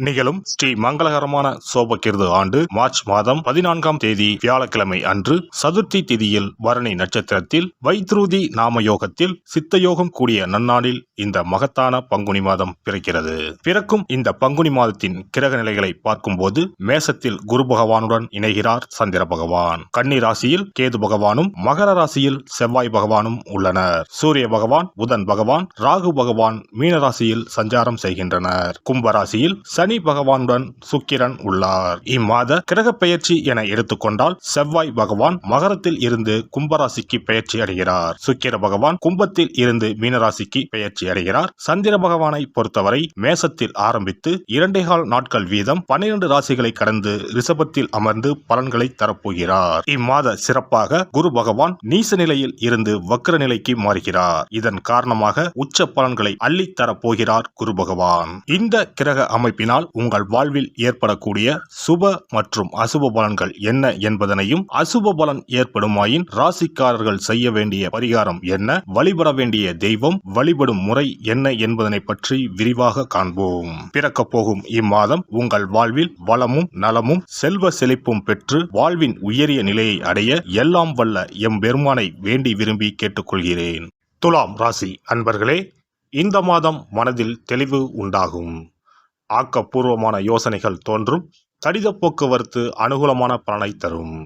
நிகழும் ஸ்ரீ மங்களகரமான சோபகிருது ஆண்டு மார்ச் மாதம் 14ஆம் தேதி வியாழக்கிழமை அன்று சதுர்த்தி திதியில் பரணி நட்சத்திரத்தில் வைத்ருதி நாம யோகத்தில் சித்தயோகம் கூடிய நன்னாளில் இந்த மகத்தான பங்குனி மாதம் பிறக்கிறது. பிறக்கும் இந்த பங்குனி மாதத்தின் கிரக நிலைகளை பார்க்கும்போது மேசத்தில் குரு பகவானுடன் இணைகிறார் சந்திர பகவான். கன்னி ராசியில் கேது பகவானும் மகர ராசியில் செவ்வாய் பகவானும் உள்ளனர். சூரிய பகவான் புதன் பகவான் ராகு பகவான் மீன ராசியில் சஞ்சாரம் செய்கின்றனர். கும்பராசியில் சனி பகவானுடன் சுக்கிரன் உள்ளார். இம்மாத கிரக பெயர்ச்சி என எடுத்துக்கொண்டால் செவ்வாய் பகவான் மகரத்தில் இருந்து கும்பராசிக்கு பெயர்ச்சி அடைகிறார். சுக்கிர பகவான் கும்பத்தில் இருந்து மீனராசிக்கு பெயர்ச்சி அடைகிறார். சந்திர பகவானை பொறுத்தவரை மேசத்தில் ஆரம்பித்து 2.25 நாட்கள் வீதம் 12 ராசிகளை கடந்து ரிஷபத்தில் அமர்ந்து பலன்களை தரப்போகிறார். இம்மாத சிறப்பாக குரு பகவான் நீச நிலையில் இருந்து வக்ர நிலைக்கு மாறுகிறார். இதன் காரணமாக உச்ச பலன்களை அள்ளித் தரப்போகிறார் குரு பகவான். இந்த கிரக அமைப்பினால் உங்கள் வாழ்வில் ஏற்படக்கூடிய சுப மற்றும் அசுப பலன்கள் என்ன என்பதனையும், அசுப பலன் ஏற்படுமாயின் ராசிக்காரர்கள் செய்ய வேண்டிய பரிகாரம் என்ன, வழிபட வேண்டிய தெய்வம், வழிபடும் முறை என்ன என்பதனை பற்றி விரிவாக காண்போம். பிறக்கப் போகும் இம்மாதம் உங்கள் வாழ்வில் வளமும் நலமும் செல்வ செழிப்பும் பெற்று வாழ்வின் உயரிய நிலையை அடைய எல்லாம் வல்ல எம்பெருமானை வேண்டி விரும்பி கேட்டுக்கொள்கிறேன். துலாம் ராசி அன்பர்களே, இந்த மாதம் மனதில் தெளிவு உண்டாகும். ஆக்கப்பூர்வமான யோசனைகள் தோன்றும். கடித போக்குவரத்து அனுகூலமான பலனை தரும்.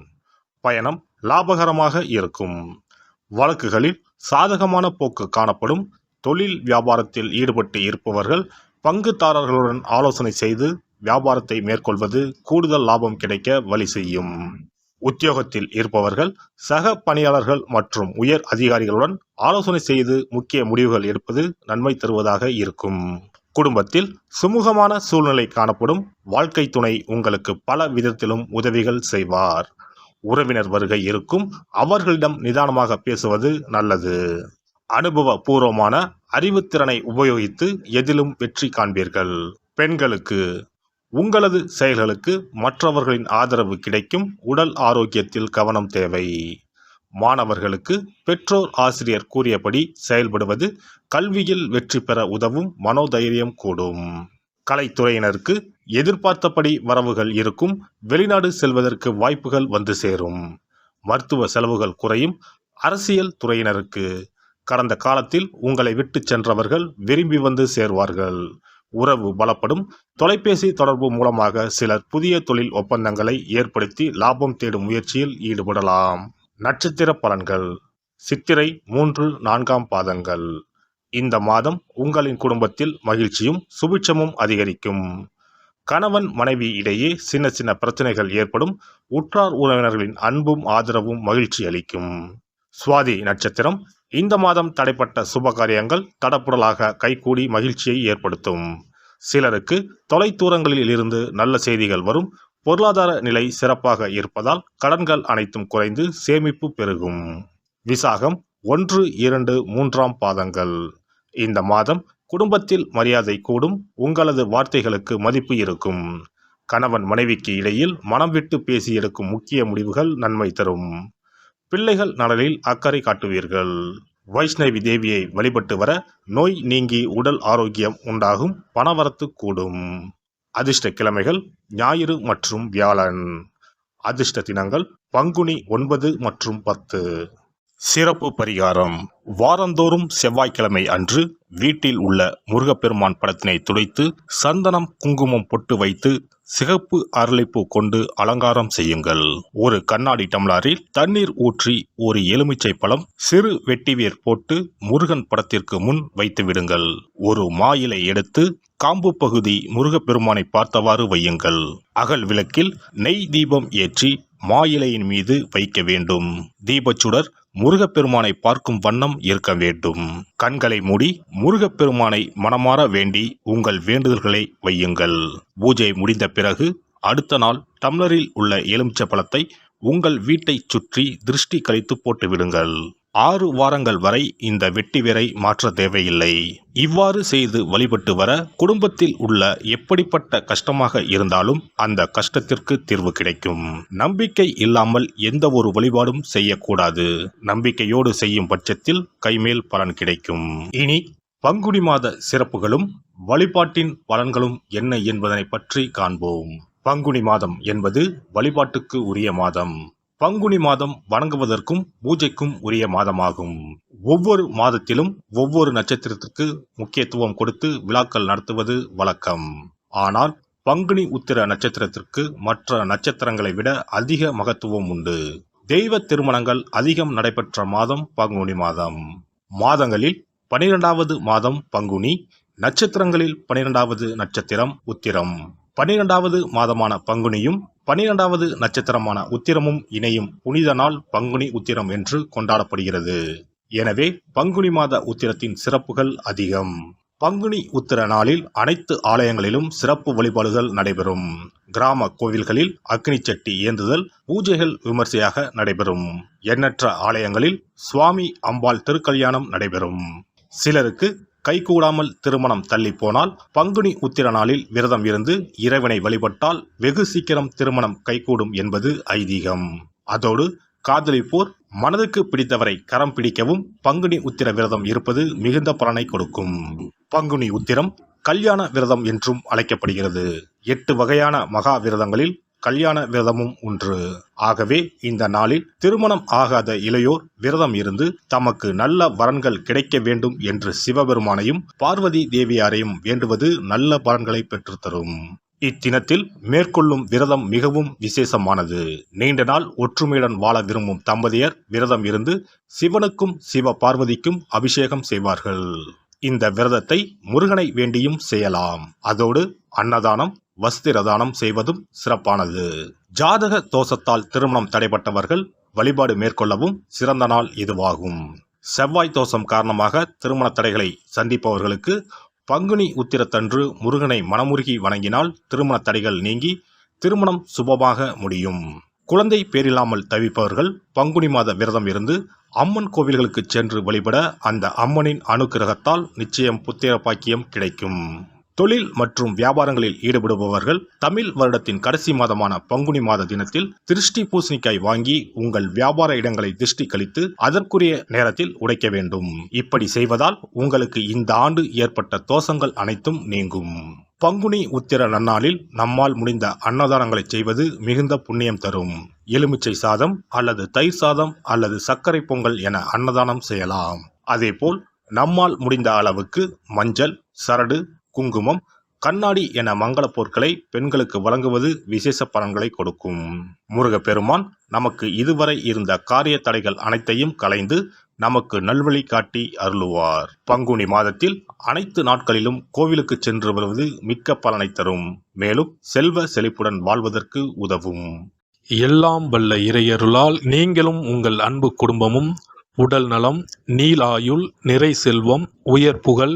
பயணம் லாபகரமாக இருக்கும். வழக்குகளில் சாதகமான போக்கு காணப்படும். தொழில் வியாபாரத்தில் ஈடுபட்டு இருப்பவர்கள் பங்குதாரர்களுடன் ஆலோசனை செய்து வியாபாரத்தை மேற்கொள்வது கூடுதல் லாபம் கிடைக்க வழி செய்யும். உத்தியோகத்தில் இருப்பவர்கள் சக பணியாளர்கள் மற்றும் உயர் அதிகாரிகளுடன் ஆலோசனை செய்து முக்கிய முடிவுகள் எடுப்பது நன்மை தருவதாக இருக்கும். குடும்பத்தில் சுமூகமான சூழ்நிலை காணப்படும். வாழ்க்கை துணை உங்களுக்கு பல விதத்திலும் உதவிகள் செய்வார். உறவினர் வருகை இருக்கும். அவர்களிடம் நிதானமாக பேசுவது நல்லது. அனுபவ பூர்வமான அறிவுத்திறனை உபயோகித்து எதிலும் வெற்றி காண்பீர்கள். பெண்களுக்கு உங்களது செயல்களுக்கு மற்றவர்களின் ஆதரவு கிடைக்கும். உடல் ஆரோக்கியத்தில் கவனம் தேவை. மாணவர்களுக்கு பெற்றோர் ஆசிரியர் கூறியபடி செயல்படுவது கல்வியில் வெற்றி பெற உதவும். மனோதைரியம் கூடும். கலைத்துறையினருக்கு எதிர்பார்த்தபடி வரவுகள் இருக்கும். வெளிநாடு செல்வதற்கு வாய்ப்புகள் வந்து சேரும். மருத்துவ செலவுகள் குறையும். அரசியல் துறையினருக்கு கடந்த காலத்தில் உங்களை விட்டு சென்றவர்கள் விரும்பி வந்து சேர்வார்கள். உறவு பலப்படும். தொலைபேசி தொடர்பு மூலமாக சிலர் புதிய தொழில் ஒப்பந்தங்களை ஏற்படுத்தி லாபம் தேடும் முயற்சியில் ஈடுபடலாம். நட்சத்திர பலன்கள். சித்திரை 3, 4ஆம் பாதங்கள். இந்த மாதம் உங்களின் குடும்பத்தில் மகிழ்ச்சியும் சுபிட்சமும் அதிகரிக்கும். கணவன் மனைவி இடையே சின்ன சின்ன பிரச்சனைகள் ஏற்படும். உற்றார் உறவினர்களின் அன்பும் ஆதரவும் மகிழ்ச்சி அளிக்கும். சுவாதி நட்சத்திரம். இந்த மாதம் தடைப்பட்ட சுபகாரியங்கள் தடப்புடலாக கைகூடி மகிழ்ச்சியை ஏற்படுத்தும். சிலருக்கு தொலைதூரங்களில் இருந்து நல்ல செய்திகள் வரும். பொருளாதார நிலை சிறப்பாக இருப்பதால் கடன்கள் அனைத்தும் குறைந்து சேமிப்பு பெருகும். விசாகம் 1, 2, 3ஆம் பாதங்கள். இந்த மாதம் குடும்பத்தில் மரியாதை கூடும். உங்களது வார்த்தைகளுக்கு மதிப்பு இருக்கும். கணவன் மனைவிக்கு இடையில் மனம் விட்டு பேசி எடுக்கும் முக்கிய முடிவுகள் நன்மை தரும். பிள்ளைகள் நலனில் அக்கறை காட்டுவீர்கள். வைஷ்ணவி தேவியை வழிபட்டு வர நோய் நீங்கி உடல் ஆரோக்கியம் உண்டாகும். பணவரத்து கூடும். அதிர்ஷ்ட கிழமைகள் ஞாயிறு மற்றும் வியாழன். அதிர்ஷ்ட தினங்கள் பங்குனி 9 மற்றும் 10. சிறப்பு பரிகாரம். வாரந்தோறும் செவ்வாய்க்கிழமை அன்று வீட்டில் உள்ள முருகப்பெருமான் படத்தினை துடைத்து சந்தனம் குங்குமம் பொட்டு வைத்து சிகப்பு அரளிப்பூ கொண்டு அலங்காரம் செய்யுங்கள். ஒரு கண்ணாடி டம்ளரில் தண்ணீர் ஊற்றி ஒரு எலுமிச்சை பழம் சிறு வெட்டிவேர் போட்டு முருகன் படத்திற்கு முன் வைத்து விடுங்கள். ஒரு மா இலை எடுத்து காம்பு பகுதி முருகப்பெருமானை பார்த்தவாறு வையுங்கள். அகல் விளக்கில் நெய் தீபம் ஏற்றி மா இலையின் மீது வைக்க வேண்டும். தீபச்சுடர் முருகப்பெருமானை பார்க்கும் வண்ணம் இருக்க வேண்டும். கண்களை மூடி முருகப்பெருமானை மனமாற வேண்டி உங்கள் வேண்டுதல்களை வையுங்கள். பூஜை முடிந்த பிறகு அடுத்த நாள் டம்ளரில் உள்ள எலுமிச்சை பழத்தை உங்கள் வீட்டை சுற்றி திருஷ்டி கழித்து போட்டு விடுங்கள். 6 வாரங்கள் வரை இந்த வெட்டிவேரை மாற்ற தேவையில்லை. இவ்வாறு செய்து வழிபட்டு வர குடும்பத்தில் உள்ள எப்படிப்பட்ட கஷ்டமாக இருந்தாலும் அந்த கஷ்டத்திற்கு தீர்வு கிடைக்கும். நம்பிக்கை இல்லாமல் எந்த ஒரு வழிபாடும் செய்யக்கூடாது. நம்பிக்கையோடு செய்யும் பட்சத்தில் கைமேல் பலன் கிடைக்கும். இனி பங்குனி மாத சிறப்புகளும் வழிபாட்டின் பலன்களும் என்ன என்பதனை பற்றி காண்போம். பங்குனி மாதம் என்பது வழிபாட்டுக்கு உரிய மாதம். பங்குனி மாதம் வணங்குவதற்கும் பூஜைக்கும் உரிய மாதமாகும். ஒவ்வொரு மாதத்திலும் ஒவ்வொரு நட்சத்திரத்திற்கு முக்கியத்துவம் கொடுத்து விழாக்கள் நடத்துவது வழக்கம். ஆனால் பங்குனி உத்திர நட்சத்திரத்திற்கு மற்ற நட்சத்திரங்களை விட அதிக மகத்துவம் உண்டு. தெய்வ திருமணங்கள் அதிகம் நடைபெற்ற மாதம் பங்குனி மாதம். மாதங்களில் 12வது மாதம் பங்குனி, நட்சத்திரங்களில் 12வது நட்சத்திரம் உத்திரம். 12வது மாதமான பங்குனியும் 12வது நட்சத்திரமான உத்திரமும் இணையும் புனித நாள் பங்குனி உத்திரம் என்று கொண்டாடப்படுகிறது. எனவே பங்குனி மாத உத்திரத்தின் சிறப்புகள் அதிகம். பங்குனி உத்திர நாளில் அனைத்து ஆலயங்களிலும் சிறப்பு வழிபாடுகள் நடைபெறும். கிராம கோவில்களில் அக்னி சட்டி ஏந்துதல், பூஜைகள் விமர்சையாக நடைபெறும். எண்ணற்ற ஆலயங்களில் சுவாமி அம்பாள் திருக்கல்யாணம் நடைபெறும். சிலருக்கு கைகூடாமல் திருமணம் தள்ளி போனால் பங்குனி உத்திர நாளில் விரதம் இருந்து இறைவனை வழிபட்டால் வெகு சீக்கிரம் திருமணம் கைகூடும் என்பது ஐதீகம். அதோடு காதலிப்போர் மனதுக்கு பிடித்தவரை கரம் பிடிக்கவும் பங்குனி உத்திர விரதம் இருப்பது மிகுந்த பலனை கொடுக்கும். பங்குனி உத்திரம் கல்யாண விரதம் என்றும் அழைக்கப்படுகிறது. 8 வகையான மகா விரதங்களில் கல்யாண விரதமும் ஒன்று. ஆகவே இந்த நாளில் திருமணம் ஆகாத இளையோர் விரதம் இருந்து தமக்கு நல்ல வரன்கள் கிடைக்க வேண்டும் என்று சிவபெருமானையும் பார்வதி தேவியாரையும் வேண்டுவது நல்ல பலன்களை பெற்றுத்தரும். இத்தினத்தில் மேற்கொள்ளும் விரதம் மிகவும் விசேஷமானது. நீண்ட நாள் ஒற்றுமையுடன் வாழ விரும்பும் தம்பதியர் விரதம் இருந்து சிவனுக்கும் சிவ பார்வதிக்கும் அபிஷேகம் செய்வார்கள். இந்த விரதத்தை முருகனை வேண்டியும் செய்யலாம். அதோடு அன்னதானம், வஸ்திரதானம் செய்வதும் சிறப்பானது. ஜாதக தோஷத்தால் திருமணம் தடைப்பட்டவர்கள் வழிபாடு மேற்கொள்ளவும் சிறந்த நாள் இதுவாகும். செவ்வாய் தோஷம் காரணமாக திருமண தடைகளை சந்திப்பவர்களுக்கு பங்குனி உத்திரத்தன்று முருகனை மனமுருகி வணங்கினால் திருமண தடைகள் நீங்கி திருமணம் சுபமாக முடியும். குழந்தை பேரில்லாமல் தவிப்பவர்கள் பங்குனி மாத விரதம் இருந்து அம்மன் கோவில்களுக்கு சென்று வழிபட அந்த அம்மனின் அனுக்கிரகத்தால் நிச்சயம் புத்திர பாக்கியம் கிடைக்கும். தொழில் மற்றும் வியாபாரங்களில் ஈடுபடுபவர்கள் தமிழ் வருடத்தின் கடைசி மாதமான பங்குனி மாத தினத்தில் திருஷ்டி பூசணிக்காய் வாங்கி உங்கள் வியாபார இடங்களை திருஷ்டி கழித்து அதற்குரிய நேரத்தில் உடைக்க வேண்டும். இப்படி செய்வதால் உங்களுக்கு இந்த ஆண்டு ஏற்பட்ட தோஷங்கள் அனைத்தும் நீங்கும். பங்குனி உத்திர நன்னாளில் நம்மால் முடிந்த அன்னதானங்களை செய்வது மிகுந்த புண்ணியம் தரும். எலுமிச்சை சாதம் அல்லது தயிர் சாதம் அல்லது சர்க்கரை பொங்கல் என அன்னதானம் செய்யலாம். அதேபோல் நம்மால் முடிந்த அளவுக்கு மஞ்சள், சரடு, குங்குமம், கண்ணாடி என மங்கள பொருட்களை பெண்களுக்கு வழங்குவது விசேஷ பலன்களை கொடுக்கும். முருகப்பெருமான் நமக்கு இதுவரை இருந்த காரிய தடைகள் அனைத்தையும் களைந்து நமக்கு நல்வழி காட்டி அருளுவார். பங்குனி மாதத்தில் அனைத்து நாட்களிலும் கோவிலுக்கு சென்று வருவது மிக்க பலனை தரும். மேலும் செல்வ செழிப்புடன் வாழ்வதற்கு உதவும். எல்லாம் வல்ல இறையருளால் நீங்களும் உங்கள் அன்பு குடும்பமும் உடல் நலம், நீலாயுள், நிறை செல்வம், உயர் புகழ்,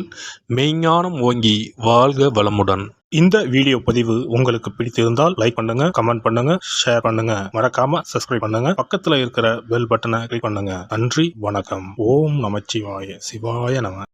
மெய்ஞானம் ஓங்கி வாழ்க வளமுடன். இந்த வீடியோ பதிவு உங்களுக்கு பிடித்திருந்தால் லைக் பண்ணுங்க, கமெண்ட் பண்ணுங்க, ஷேர் பண்ணுங்க, மறக்காம சப்ஸ்கிரைப் பண்ணுங்க, பக்கத்துல இருக்கிற பெல் பட்டனை கிளிக் பண்ணுங்க. நன்றி, வணக்கம். ஓம் நமச்சிவாய. சிவாய நம.